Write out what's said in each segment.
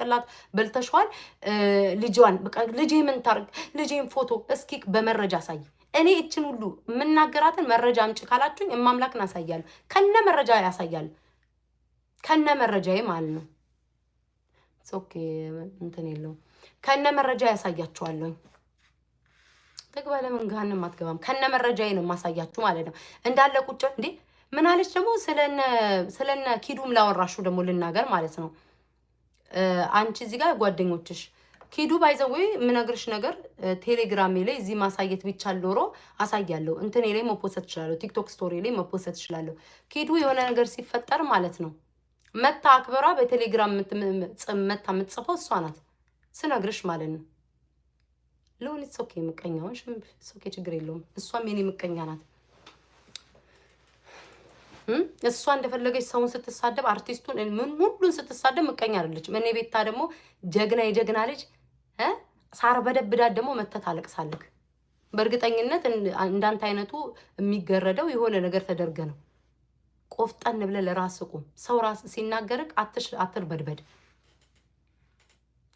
ጭንቅላት በልተሽዋል ልጅዋን በቃ ልጄ ምን ታርግ ልጄን ፎቶ እስኪ በመረጃ አሳይ እኔ እችን ሁሉ ምናገራትን መረጃ አምጪ ካላችሁኝ እማምላክን አሳያለሁ ከነ መረጃ ያሳያል ከነ መረጃዬ ማለት ነው ኦኬ እንትን የለው ከነ መረጃ ያሳያችኋለሁ ተግባ ለምን ጋንም አትገባም ከነ መረጃዬ ነው ማሳያችሁ ማለት ነው እንዳለ ቁጭ እንዴ ምን አለች ደግሞ ስለነ ኪዱም ላወራሹ ደግሞ ልናገር ማለት ነው አንቺ እዚህ ጋር ጓደኞችሽ ኪዱ ባይዘው ምነግርሽ ነገር ቴሌግራም ላይ እዚህ ማሳየት ቢቻል ዶሮ አሳያለሁ እንትን ላይ መፖሰት ይችላል ቲክቶክ ስቶሪ ላይ መፖሰት ይችላል ኪዱ የሆነ ነገር ሲፈጠር ማለት ነው መታ አክበራ በቴሌግራም መታ ምጽፈው እሷ ናት ስነግርሽ ማለት ነው ለውንስ ኦኬ ምቀኛውን ኦኬ ችግር የለውም እሷም የኔ ምቀኛ ናት እሷ እንደፈለገች ሰውን ስትሳደብ አርቲስቱን ምን ሁሉን ስትሳደብ ምቀኛ አይደለችም እኔ ቤታ ደግሞ ጀግና የጀግና ልጅ ሳር በደብዳት ደግሞ መተት አለቅሳለክ በእርግጠኝነት እንዳንተ አይነቱ የሚገረደው የሆነ ነገር ተደርገ ነው ቆፍጣን ብለ ለራስቁ ሰው ራስ ሲናገርክ አትርበድበድ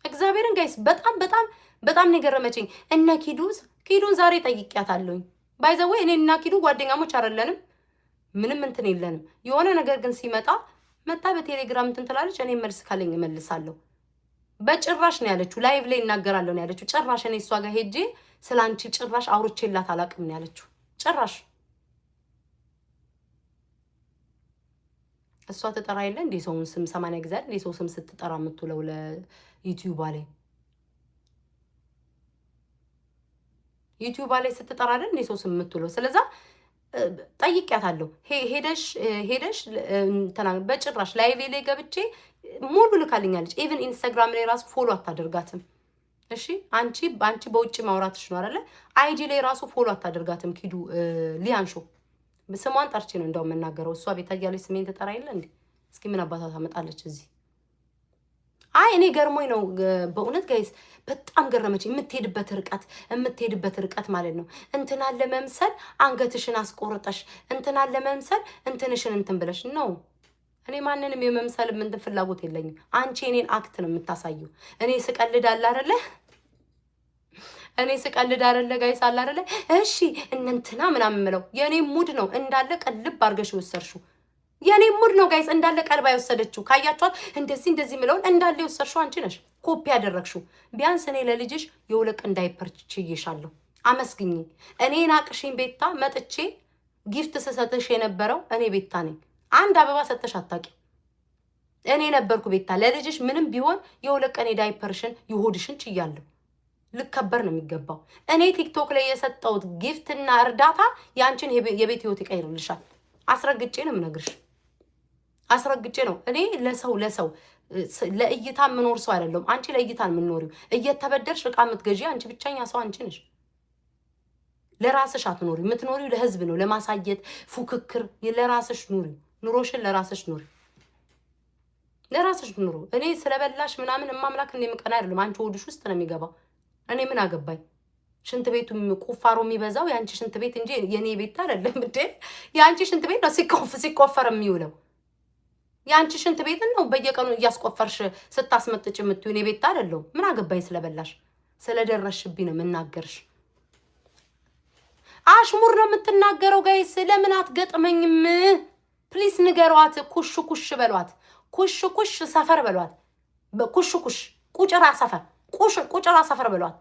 እግዚአብሔርን ጋይስ በጣም ነገረመችኝ እነ ኪዱን ዛሬ ጠይቂያታለሁኝ ባይዘው እኔና ኪዱ ጓደኛሞች አይደለንም ምንም እንትን የለንም የሆነ ነገር ግን ሲመጣ መጣ በቴሌግራም እንትን ትላለች እኔ መልስ ካለኝ እመልሳለሁ በጭራሽ ነው ያለችው ላይቭ ላይ እናገራለሁ ነው ያለችው ጭራሽ እኔ እሷ ጋር ሄጄ ስላንቺ ጭራሽ አውርቼላት አላቅም ነው ያለችው ጭራሽ እሷ ተጠራ ይለ እንዴ ሰውን ስም 80 ግዛት እንዴ ሰው ስም ስትጠራ የምትውለው ለዩቲዩብ ላይ ዩቲዩብ ላይ ስትጠራ አይደል እንዴ ሰው ስም የምትውለው ስለዛ ጠይቂያታለሁ ሄደሽ ተናገር በጭራሽ ላይቭ ላይ ገብቼ ሙሉ ልካልኛለች ኢቭን ኢንስታግራም ላይ ራሱ ፎሎ አታደርጋትም እሺ አንቺ በውጭ ማውራትሽ ነው አይደለ አይጂ ላይ ራሱ ፎሎ አታደርጋትም ኪዱ ሊያንሾ ስሟን ጠርቼ ነው እንደው መናገረው እሷ ቤታያለች ስሜን ተጠራ ይለ እንዴ እስኪ ምን አባታ ታመጣለች እዚህ አይ እኔ ገርሞኝ ነው በእውነት ጋይስ በጣም ገረመችኝ የምትሄድበት ርቀት ማለት ነው እንትና ለመምሰል አንገትሽን አስቆርጠሽ እንትና ለመምሰል እንትንሽን እንትን ብለሽ ነው እኔ ማንንም የመምሰል ምን ፍላጎት የለኝም አንቺ እኔን አክት ነው የምታሳየው እኔ ስቀልድ አለ አይደለ ጋይስ አለ አይደለ እሺ እንትና ምናምን ምለው የኔ ሙድ ነው እንዳለ ቀልብ አርገሽ ወሰርሽው የኔ ሙድ ነው ጋይስ እንዳለ ቀልባ ይወሰደችው ካያቻት እንደዚህ ምለውን እንዳለ ይወሰርሽው አንቺ ነሽ ኮፒ ያደረግሽው ቢያንስ እኔ ለልጅሽ የውለቅ እንዳይፐርች ይይሻለሁ አመስግኝ እኔ ናቅሽኝ ቤታ መጥቼ ጊፍት ስሰጥሽ የነበረው እኔ ቤታ ነኝ አንድ አበባ ሰጥተሽ አታቂ እኔ ነበርኩ ቤታ ለልጅሽ ምንም ቢሆን የውለቅ እኔ ዳይፐርሽን ይሆድሽን ችያለሁ ልከበር ነው የሚገባው እኔ ቲክቶክ ላይ የሰጠውት ጊፍትና እርዳታ ያንቺን የቤት ህይወት ይቀይርልሻል አስረግጬ ነው ምነግርሽ አስረግጬ ነው እኔ ለሰው ለእይታ ምኖር ሰው አይደለም አንቺ ለእይታ ምንኖሪው እየተበደርሽ ዕቃ ምትገዢ አንቺ ብቻኛ ሰው አንቺ ነሽ ለራስሽ አትኖሪ ምትኖሪው ለህዝብ ነው ለማሳየት ፉክክር ለራስሽ ኑሪ ኑሮሽን ለራስሽ ኑሪ ለራስሽ ኑሮ እኔ ስለበላሽ ምናምን እማምላክ እንደምቀና አይደለም አንቺ ወድሽ ውስጥ ነው የሚገባው እኔ ምን አገባኝ ሽንት ቤቱ ቁፋሮ የሚበዛው ያንቺ ሽንት ቤት እንጂ የኔ ቤት አይደለም እንዴ ያንቺ ሽንት ቤት ነው ሲቆፈር የሚውለው ያንቺ ሽንት ቤት ነው በየቀኑ እያስቆፈርሽ ስታስመጥጭ የምትዩ እኔ ቤት አይደለም ምን አገባኝ ስለበላሽ ስለደረሽብኝ ነው የምናገርሽ አሽሙር ነው የምትናገረው ጋይስ ለምን አትገጥመኝም ፕሊስ ንገሯት ኩሽ በሏት ኩሽ ሰፈር በሏት ኩሽ ቁጭራ ሰፈር በሏት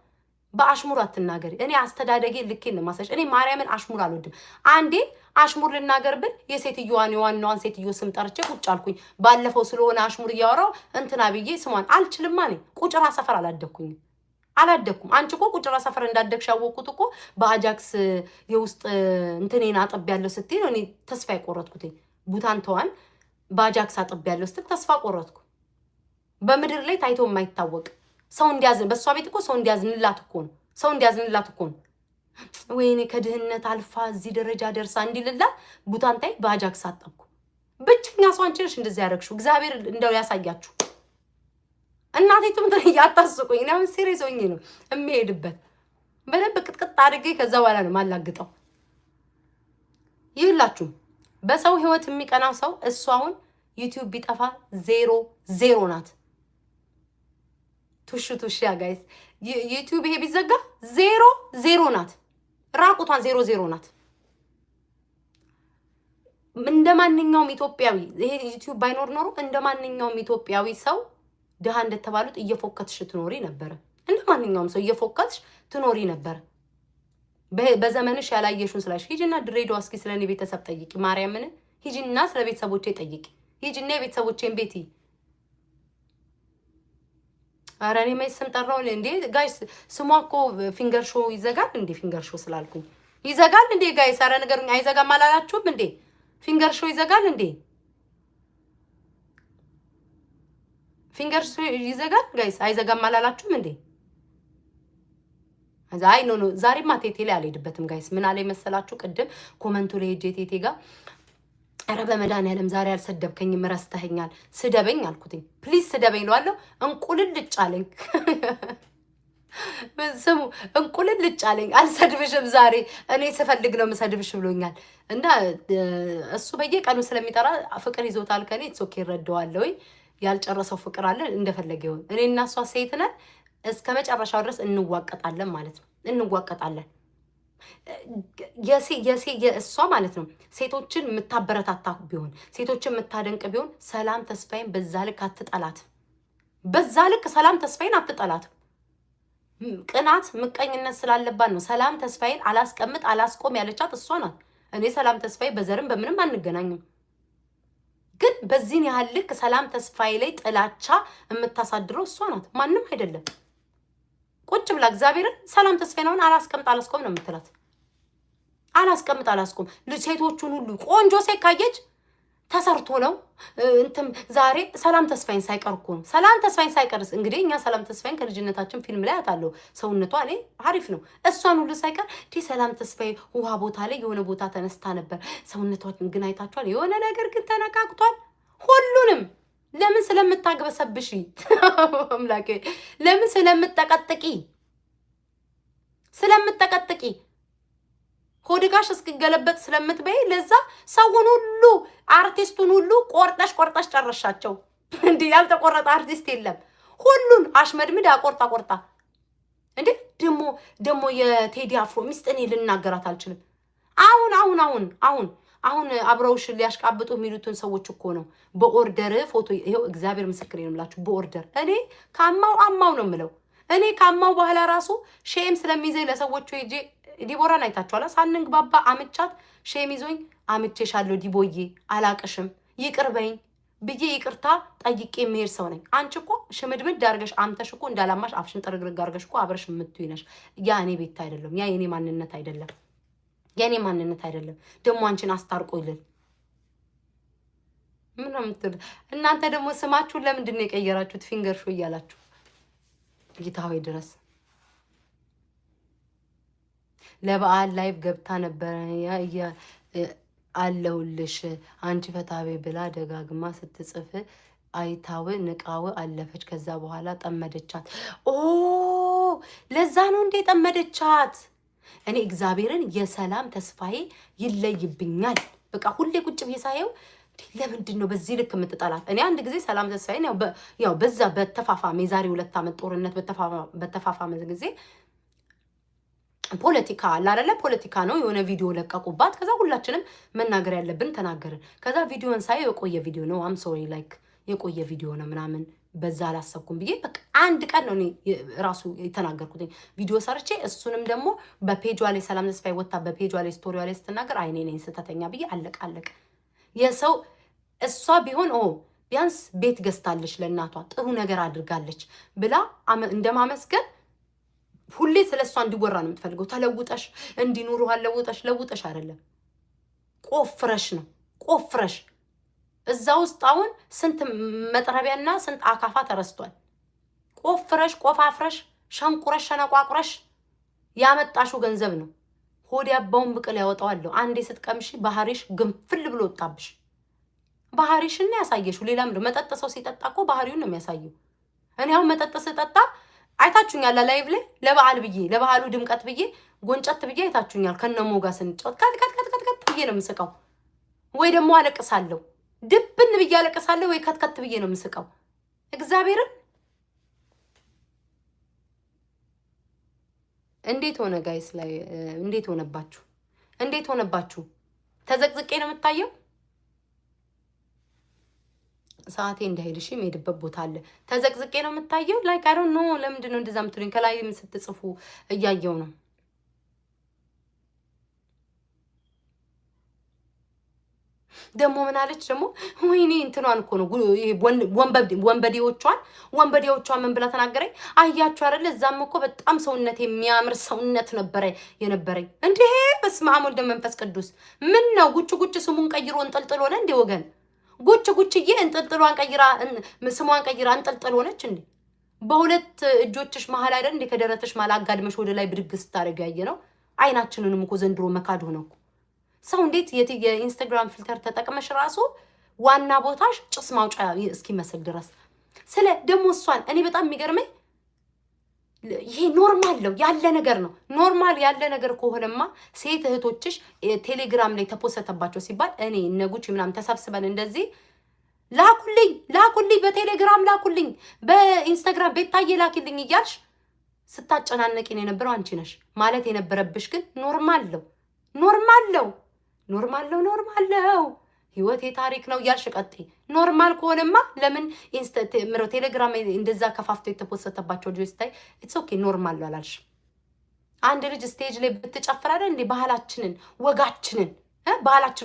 በአሽሙር አትናገሪ እኔ አስተዳደጌ ልኬን ነው ማሳሽ እኔ ማርያምን አሽሙር አልወድም አንዴ አሽሙር ልናገር ብል የሴትዮዋን የዋናዋን ሴትዮ ስም ጠርቼ ቁጭ አልኩኝ ባለፈው ስለሆነ አሽሙር እያወራው እንትና ብዬ ስሟን አልችልም ማኔ ቁጭራ ሰፈር አላደኩም አንቺ እኮ ቁጭራ ሰፈር እንዳደግሽ ያወቁት እኮ በአጃክስ የውስጥ እንትኔን አጥብ ያለው ስትይ ነው እኔ ተስፋ የቆረጥኩት ቡታንተዋን በአጃክስ አጥብ ያለው ስትል ተስፋ ቆረጥኩ በምድር ላይ ታይቶ የማይታወቅ ሰው እንዲያዝን በሷ ቤት እኮ ሰው እንዲያዝንላት እኮ ነው ወይኔ ከድህነት አልፋ እዚህ ደረጃ ደርሳ እንዲልላት ቡታንታይ በአጃክስ አጠብኩ ብቻኛ ሰው አንቺ ነሽ እንደዚህ ያደረግሽው እግዚአብሔር እንደው ያሳያችሁ እናቴ ትምጥር ያታስቁኝ ነው ሲሪየስ ሆኜ ነው የሚሄድበት በደንብ ቅጥቅጥ አድርጌ ከዛ በኋላ ነው ማላግጠው ይላችሁ በሰው ህይወት የሚቀናው ሰው እሱ አሁን ዩቲዩብ ቢጠፋ 0 ናት ቱሽ ያ ጋይስ ዩቲዩብ ይሄ ቢዘጋ 0 ናት። ራቁቷን 0 ናት። እንደ ማንኛውም ኢትዮጵያዊ ይሄ ዩቲዩብ ባይኖር ኖሮ እንደ ማንኛውም ኢትዮጵያዊ ሰው ድሃ እንደተባሉት እየፎከትሽ ትኖሪ ነበር። እንደ ማንኛውም ሰው እየፎከትሽ ትኖሪ ነበር። በዘመንሽ ያላየሽውን ስላሽ ሂጂና ድሬዳዋ እስኪ ስለኔ ቤተሰብ ጠይቂ። ማርያምን ሂጂና ስለ ቤተሰቦቼ ጠይቂ። ሂጂና የቤተሰቦቼን ቤት ኧረ እኔ መች ስም ጠራው እንዴ ጋይስ? ስሟ እኮ ፊንገር ሾው ይዘጋል እንዴ? ፊንገር ሾው ስላልኩኝ ይዘጋል እንዴ ጋይስ? ኧረ ነገሩኝ። አይዘጋም አላላችሁም እንዴ? ፊንገር ሾው ይዘጋል እንዴ? ፊንገር ሾው ይዘጋል ጋይስ? አይዘጋም አላላችሁም እንዴ? አይ ኖ ዛሬማ ቴቴ ላይ አልሄድበትም ጋይስ። ምን አለ መሰላችሁ? ቅድም ኮመንቱ ላይ ሄጄ ቴቴ ጋር ኧረ በመድኃኒዓለም ዛሬ አልሰደብከኝም ረስተኸኛል፣ ስደበኝ አልኩትኝ። ፕሊዝ ስደበኝ ለዋለሁ። እንቁልልጭ አለኝ። ስሙ እንቁልልጭ አለኝ። አልሰድብሽም ዛሬ እኔ ስፈልግ ነው የምሰድብሽ ብሎኛል። እና እሱ በየቀኑ ስለሚጠራ ፍቅር ይዞታል ከኔ ኦኬ እረዳዋለሁ። ያልጨረሰው ፍቅር አለ እንደፈለገ ይሁን። እኔ እና እሷ ሴት ነን፣ እስከ መጨረሻው ድረስ እንዋቀጣለን ማለት ነው። እንዋቀጣለን። የእሷ ማለት ነው ሴቶችን የምታበረታታ ቢሆን ሴቶችን የምታደንቅ ቢሆን ሰላም ተስፋዬን በዛ ልክ አትጠላትም። በዛ ልክ ሰላም ተስፋዬን አትጠላትም። ቅናት ምቀኝነት ስላለባት ነው ሰላም ተስፋዬን አላስቀምጥ አላስቆም ያለቻት እሷ ናት። እኔ ሰላም ተስፋዬ በዘርም በምንም አንገናኝም። ግን በዚህን ያህል ልክ ሰላም ተስፋዬ ላይ ጥላቻ የምታሳድረው እሷ ናት፣ ማንም አይደለም። ቁጭ ብላ እግዚአብሔርን ሰላም ተስፋዬን አሁን አላስቀምጥ አላስቆም ነው የምትላት። አላስቀምጥ አላስቆም ሴቶቹን ሁሉ ቆንጆ ሴት ካየች ተሰርቶ ነው እንትም ዛሬ ሰላም ተስፋዬን ሳይቀር እኮ ነው። ሰላም ተስፋዬን ሳይቀርስ እንግዲህ እኛ ሰላም ተስፋዬን ከልጅነታችን ፊልም ላይ አታለው ሰውነቷ እኔ አሪፍ ነው። እሷን ሁሉ ሳይቀር ሰላም ተስፋዬ ውሃ ቦታ ላይ የሆነ ቦታ ተነስታ ነበር። ሰውነቷን ግን አይታችኋል? የሆነ ነገር ግን ተነቃቅቷል። ሁሉንም ለምን ስለምታግበሰብሺ አምላኬ፣ ለምን ስለምትጠቀጥቂ ሆድጋሽ እስኪገለበጥ ስለምትበይ ለዛ ሰውን ሁሉ አርቲስቱን ሁሉ ቆርጠሽ ጨረሻቸው። እንዴ ያልተቆረጠ አርቲስት የለም። ሁሉን አሽመድምድ ቆርጣ እንዴ ደሞ የቴዲ አፍሮ ሚስት እኔ ልናገራት አልችልም። አሁን አብረውሽ ሊያሽቃብጡ የሚሉትን ሰዎች እኮ ነው በኦርደር ፎቶ ይሄው እግዚአብሔር ምስክሬ ነው የምላችሁ። በኦርደር እኔ አማው ነው የምለው። እኔ ካማው በኋላ ራሱ ሼም ስለሚይዘኝ ለሰዎቹ ሄጄ ዲቦራን አይታችኋላ? ሳንግባባ አምቻት ሼም ይዞኝ አምቼሻለሁ ዲቦዬ አላቅሽም ይቅር በይኝ ብዬ ይቅርታ ጠይቄ የምሄድ ሰው ነኝ። አንቺ እኮ ሽምድምድ አድርገሽ አምተሽ እኮ እንዳላማሽ አፍሽን ጥርግርግ አድርገሽ እኮ አብረሽ የምትይ ነሽ። ያ እኔ ቤት አይደለም፣ ያ የኔ ማንነት አይደለም፣ የኔ ማንነት አይደለም። ደግሞ አንቺን አስታርቆ ይልል ምን ነው የምትሉት እናንተ? ደግሞ ስማችሁን ለምንድን ነው የቀየራችሁት? ፊንገር ሾው እያላችሁ ጌታ ሆይ ድረስ ለበዓል ላይቭ ገብታ ነበር አለውልሽ አንቺ ፈታቤ ብላ ደጋግማ ስትጽፍ አይታው ንቃው አለፈች። ከዛ በኋላ ጠመደቻት። ለዛ ነው እንዴ ጠመደቻት? እኔ እግዚአብሔርን የሰላም ተስፋዬ ይለይብኛል። በቃ ሁሌ ቁጭ ብዬ ሳየው ለምንድን ነው በዚህ ልክ የምትጠላት? እኔ አንድ ጊዜ ሰላም ተስፋዬን ያው በዛ በተፋፋመ የዛሬ 2 ዓመት ጦርነት በተፋፋመ ጊዜ ፖለቲካ አለ አይደለ? ፖለቲካ ነው የሆነ ቪዲዮ ለቀቁባት። ከዛ ሁላችንም መናገር ያለብን ተናገርን። ከዛ ቪዲዮን ሳይ የቆየ ቪዲዮ ነው አም ሶሪ ላይክ የቆየ ቪዲዮ ነው ምናምን በዛ አላሰብኩም ብዬ በቃ አንድ ቀን ነው ራሱ የተናገርኩት ቪዲዮ ሰርቼ እሱንም ደግሞ በፔጇ ላይ ሰላም ተስፋዬ ወጣ በፔጇ ላይ ስቶሪዋ ላይ ስትናገር አይኔ ነኝ ስተተኛ ብዬ አለቃለቅ የሰው እሷ ቢሆን ቢያንስ ቤት ገዝታለች ለእናቷ ጥሩ ነገር አድርጋለች ብላ እንደማመስገን ሁሌ ስለሷ እንዲወራ ነው የምትፈልገው። ተለውጠሽ እንዲኖሩ ለውጠሽ አይደለም ቆፍረሽ ነው ቆፍረሽ እዛ ውስጥ አሁን ስንት መጥረቢያና ስንት አካፋ ተረስቷል። ቆፍረሽ ቆፋፍረሽ ሸንቁረሽ ሸነቋቁረሽ ያመጣሽው ገንዘብ ነው። ሆድ ያባውን ብቅል ያወጣዋለሁ። አንዴ ስትቀምሺ ባህሪሽ ግንፍል ብሎ ወጣብሽ። ባህሪሽን ያሳየሽው ሌላ ምንድነው? መጠጥ ሰው ሲጠጣ እኮ ባህሪውን ነው የሚያሳየው። እኔ አሁን መጠጥ ስጠጣ አይታችሁኛል። ላይቭ ላይ ለበዓሉ ድምቀት ብዬ ጎንጨት ብዬ አይታችሁኛል። ከነሞጋ ስንጫወት ከት ብዬ ነው የምስቀው፣ ወይ ደግሞ አለቅሳለሁ። ድብን ብዬ አለቅሳለሁ፣ ወይ ከት ብዬ ነው የምስቀው። እግዚአብሔርን እንዴት ሆነ ጋይስ? ላይ እንዴት ሆነባችሁ? እንዴት ሆነባችሁ? ተዘቅዝቄ ነው የምታየው። ሰዓቴ እንዳይልሽ የምሄድበት ቦታ አለ። ተዘቅዝቄ ነው የምታየው። ላይክ አይ ዶንት ኖ ለምንድን ነው እንደዛ የምትሉኝ? ከላይ ስትጽፉ እያየው ነው። ደግሞ ምን አለች ደግሞ? ወይኔ እንትኗን እኮ ነው ወንበዴዎቿን ምን ብላ ተናገረኝ? አያችሁ አይደል? እዛም እኮ በጣም ሰውነት የሚያምር ሰውነት ነበረ የነበረኝ። እንዴ በስመ አብ ወልድ መንፈስ ቅዱስ። ምን ነው ጉጭ ስሙን ቀይሮ እንጥልጥል ሆነ እንዴ ወገን? ጉጭዬ እንጥልጥሏን ቀይራ ስሟን ቀይራ እንጥልጥል ሆነች እንዴ? በሁለት እጆችሽ መሀል አይደል እንዴ ከደረተሽ መሀል አጋድመሽ ወደ ላይ ብድግ ስታደርጊ ያየ ነው። አይናችንንም እኮ ዘንድሮ መካድ ሆነ እኮ። ሰው እንዴት የኢንስታግራም ፊልተር ተጠቅመሽ ራሱ ዋና ቦታሽ ጭስ ማውጫ እስኪመስል ድረስ ስለ ደግሞ እሷን እኔ በጣም የሚገርመኝ ይሄ ኖርማል ነው ያለ ነገር ነው። ኖርማል ያለ ነገር ከሆነማ ሴት እህቶችሽ ቴሌግራም ላይ ተፖሰተባቸው ሲባል እኔ እነጉች ምናምን ተሰብስበን እንደዚህ ላኩልኝ በቴሌግራም ላኩልኝ በኢንስታግራም ቤታዬ ላኪልኝ እያልሽ ስታጨናነቂን የነበረው አንቺ ነሽ። ማለት የነበረብሽ ግን ኖርማል ነው ህይወቴ ታሪክ ነው እያልሽ ቀጥይ። ኖርማል ከሆነማ ለምን ቴሌግራም እንደዛ ከፋፍቶ የተፖሰተባቸው ልጆች ስታይ ኢትስ ኦኬ ኖርማል ነው አላልሽ? አንድ ልጅ ስቴጅ ላይ ብትጨፍር አይደል እንዴ ባህላችን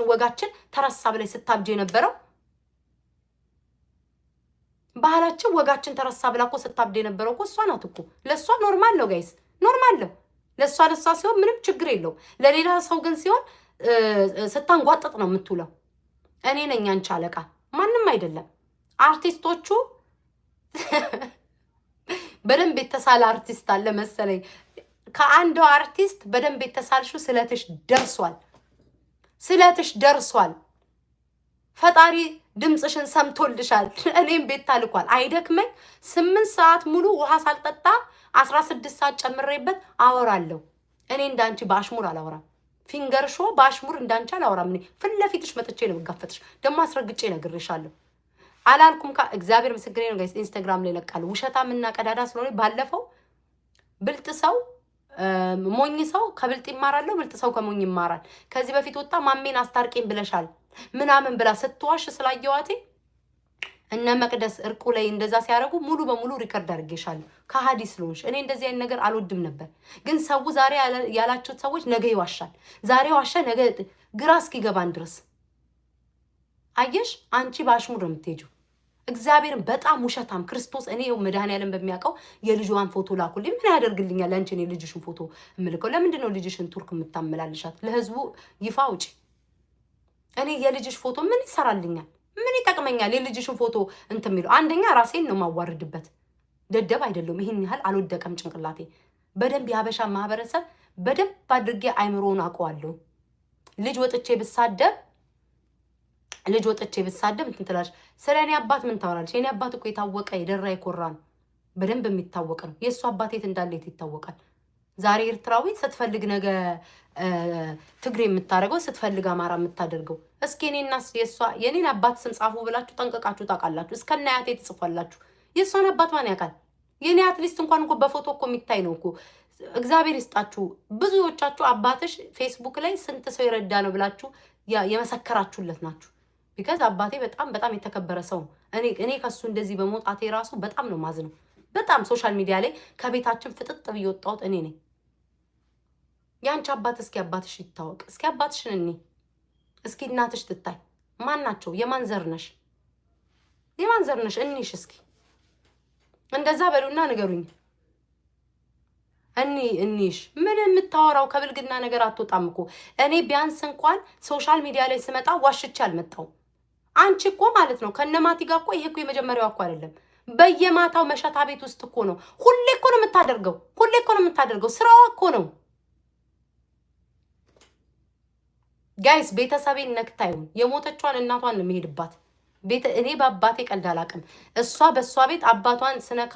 ወጋችን ተረሳ ብላይ ስታብጂ የነበረው ባህላችን ወጋችን ተረሳ ብላ እኮ ስታብጂ የነበረው እኮ እሷ ናት እኮ። ለእሷ ኖርማል ነው ጋይስ፣ ኖርማል ነው ለእሷ ሲሆን ምንም ችግር የለው። ለሌላ ሰው ግን ሲሆን ስታንጓጥጥ ነው የምትውለው። እኔ ነኝ አንቺ አለቃ፣ ማንም አይደለም። አርቲስቶቹ በደንብ የተሳለ አርቲስት አለ መሰለኝ። ከአንዱ አርቲስት በደንብ የተሳልሽው ስለትሽ ደርሷል። ፈጣሪ ድምፅሽን ሰምቶልሻል። እኔም ቤት ታልኳል። አይደክመኝ 8 ሰዓት ሙሉ ውሃ ሳልጠጣ 16 ሰዓት ጨምሬበት አወራለሁ። እኔ እንዳንቺ በአሽሙር አላወራም። ፊንገር ሾ በአሽሙር እንዳንቺ አላወራም። እኔ ፊት ለፊትሽ መጥቼ ነው የምጋፈጥሽ። ደግሞ አስረግጬ ነግሬሻለሁ። አላልኩም እግዚአብሔር ምስክሬ ነው ጋይስ። ኢንስታግራም ላይ ለቃለሁ። ውሸታምና ቀዳዳ ስለሆነ ባለፈው ብልጥ ሰው ሞኝ ሰው ከብልጥ ይማራል፣ ብልጥ ሰው ከሞኝ ይማራል። ከዚህ በፊት ወጣ ማሜን አስታርቄን ብለሻል ምናምን ብላ ስትዋሽ ስላየዋቴ እነ መቅደስ እርቁ ላይ እንደዛ ሲያደርጉ ሙሉ በሙሉ ሪከርድ አድርጌሻለሁ። ከሀዲ ስለሆንሽ እኔ እንደዚህ አይነት ነገር አልወድም ነበር። ግን ሰው ዛሬ ያላችሁት ሰዎች ነገ ይዋሻል። ዛሬ ዋሻ ነገ ግራ እስኪገባን ድረስ አየሽ። አንቺ በአሽሙር ነው የምትሄጂው። እግዚአብሔርን በጣም ውሸታም ክርስቶስ። እኔ መድኃኒዓለም በሚያውቀው የልጇን ፎቶ ላኩልኝ። ምን ያደርግልኛል? አንቺ እኔ ልጅሽን ፎቶ እምልከው ለምንድን ነው? ልጅሽን ቱርክ የምታመላልሻት? ለህዝቡ ይፋ ውጪ። እኔ የልጅሽ ፎቶ ምን ይሰራልኛል? ምን ይጠቅመኛል? የልጅሽን ፎቶ እንትን የሚለው አንደኛ ራሴን ነው ማዋርድበት። ደደብ አይደለም። ይህን ያህል አልወደቀም ጭንቅላቴ። በደንብ የሀበሻ ማህበረሰብ በደንብ አድርጌ አይምሮውን አውቀዋለሁ። ልጅ ወጥቼ ብሳደብ እንትን ትላለች። ስለ እኔ አባት ምን ታወራለች? የኔ አባት እኮ የታወቀ የደራ የኮራ ነው። በደንብ የሚታወቅ ነው። የእሱ አባት የት እንዳለ የት ይታወቃል። ዛሬ ኤርትራዊ ስትፈልግ ነገ ትግሬ የምታደርገው ስትፈልግ አማራ የምታደርገው። እስኪ የኔን አባት ስም ጻፉ ብላችሁ ጠንቀቃችሁ ታውቃላችሁ። እስከነ አያቴ ትጽፏላችሁ። የእሷን አባት ማን ያውቃል? የኔ አትሊስት እንኳን እኮ በፎቶ እኮ የሚታይ ነው እኮ። እግዚአብሔር ይስጣችሁ። ብዙዎቻችሁ አባትሽ ፌስቡክ ላይ ስንት ሰው ይረዳ ነው ብላችሁ የመሰከራችሁለት ናችሁ። ቢካዝ አባቴ በጣም የተከበረ ሰው። እኔ ከሱ እንደዚህ በመውጣቴ ራሱ በጣም ነው ማዝነው። በጣም ሶሻል ሚዲያ ላይ ከቤታችን ፍጥጥ ብዬ ወጣሁት እኔ ነኝ። ያንቺ አባት እስኪ አባትሽ ይታወቅ። እስኪ አባትሽን እኔ እስኪ እናትሽ ትታይ። ማን ናቸው? የማን ዘር ነሽ? እኒሽ እስኪ እንደዛ በሉና ንገሩኝ። እኒሽ ምን የምታወራው? ከብልግና ነገር አትወጣም እኮ። እኔ ቢያንስ እንኳን ሶሻል ሚዲያ ላይ ስመጣ ዋሽቼ አልመጣሁም። አንቺ እኮ ማለት ነው ከነማቲ ጋር እኮ ይሄ እኮ የመጀመሪያው እኮ አይደለም። በየማታው መሸታ ቤት ውስጥ እኮ ነው። ሁሌ እኮ ነው የምታደርገው። ስራዋ እኮ ነው። ጋይስ ቤተሰቤን ነክታዩን የሞተቿን እናቷን ነው የሚሄድባት። እኔ በአባቴ ቀልድ አላውቅም። እሷ በእሷ ቤት አባቷን ስነካ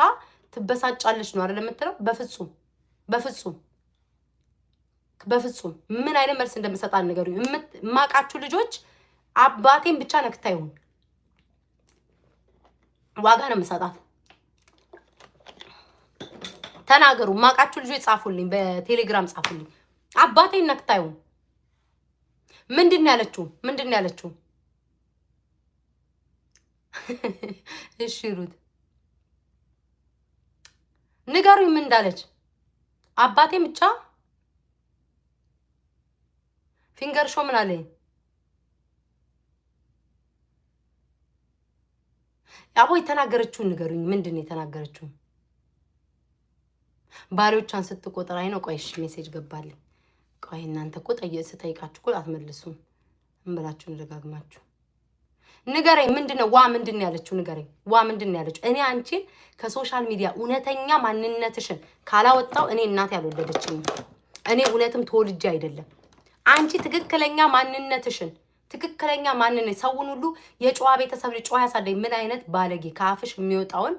ትበሳጫለች ነው አይደል የምትለው? በፍጹም ምን አይነት መልስ እንደምሰጣት ንገሩኝ። የማውቃችሁ ልጆች አባቴን ብቻ ነክታዩን ዋጋ ነው የምሰጣት። ተናገሩ። ማቃችሁ ልጆች ጻፉልኝ፣ በቴሌግራም ጻፉልኝ። አባቴ ነክታዩ ምንድን ያለችው? ምንድን ያለችው? እሺ ሩት ንገሩኝ፣ ምን እንዳለች? አባቴ ብቻ ፊንገር ሾ ምን አለኝ? አቦ የተናገረችውን ንገሩኝ። ምንድን የተናገረችው? ባሪዎቿን ስትቆጥር አይ ነው። ቆይ እሺ ሜሴጅ ገባልኝ። ቆይ እናንተ እኮ ስጠይቃችሁ እኮ አትመልሱም። እንብላችሁ እንደጋግማችሁ ንገረኝ። ምንድነው? ዋ ምንድን ያለችው? ንገረኝ። ዋ ምንድን ያለችው? እኔ አንቺን ከሶሻል ሚዲያ እውነተኛ ማንነትሽን ካላወጣው እኔ እናት ያልወለደችኝ እኔ እውነትም ተወልጄ አይደለም። አንቺ ትክክለኛ ማንነትሽን ትክክለኛ ማንነት ሰውን ሁሉ የጨዋ ቤተሰብ ጨዋ ያሳደኝ ምን አይነት ባለጌ ከአፍሽ የሚወጣውን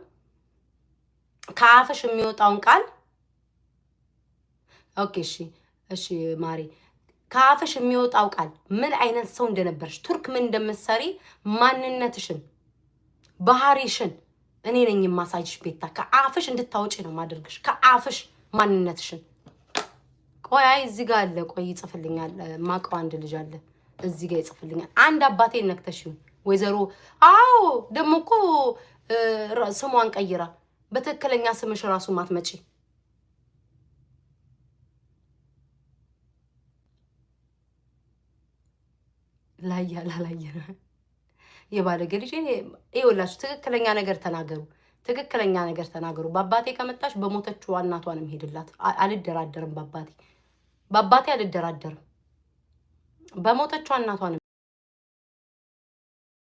ቃል ኦኬ እሺ ማሪ ከአፍሽ የሚወጣው ቃል ምን አይነት ሰው እንደነበርሽ ቱርክ ምን እንደምትሰሪ ማንነትሽን ባህሪሽን እኔ ነኝ የማሳይሽ። ቤታ ከአፍሽ እንድታወጪ ነው ማድርግሽ። ከአፍሽ ማንነትሽን ቆይ እዚህ ጋር አለ። ቆይ ይጽፍልኛል። ማቀው አንድ ልጅ አለ እዚህ ጋር ይጽፍልኛል። አንድ አባቴ ነክተሽው ወይዘሮ አዎ ደሞ እኮ ስሟን ቀይራ በትክክለኛ ስምሽ ራሱ ማትመጪ ላያ የባለጌ ልጅ ይኸውላችሁ፣ ትክክለኛ ነገር ተናገሩ። ትክክለኛ ነገር ተናገሩ። በአባቴ ከመጣሽ በሞተችው እናቷንም ሄድላት። አልደራደርም። በአባቴ አልደራደርም። በሞተችው እናቷንም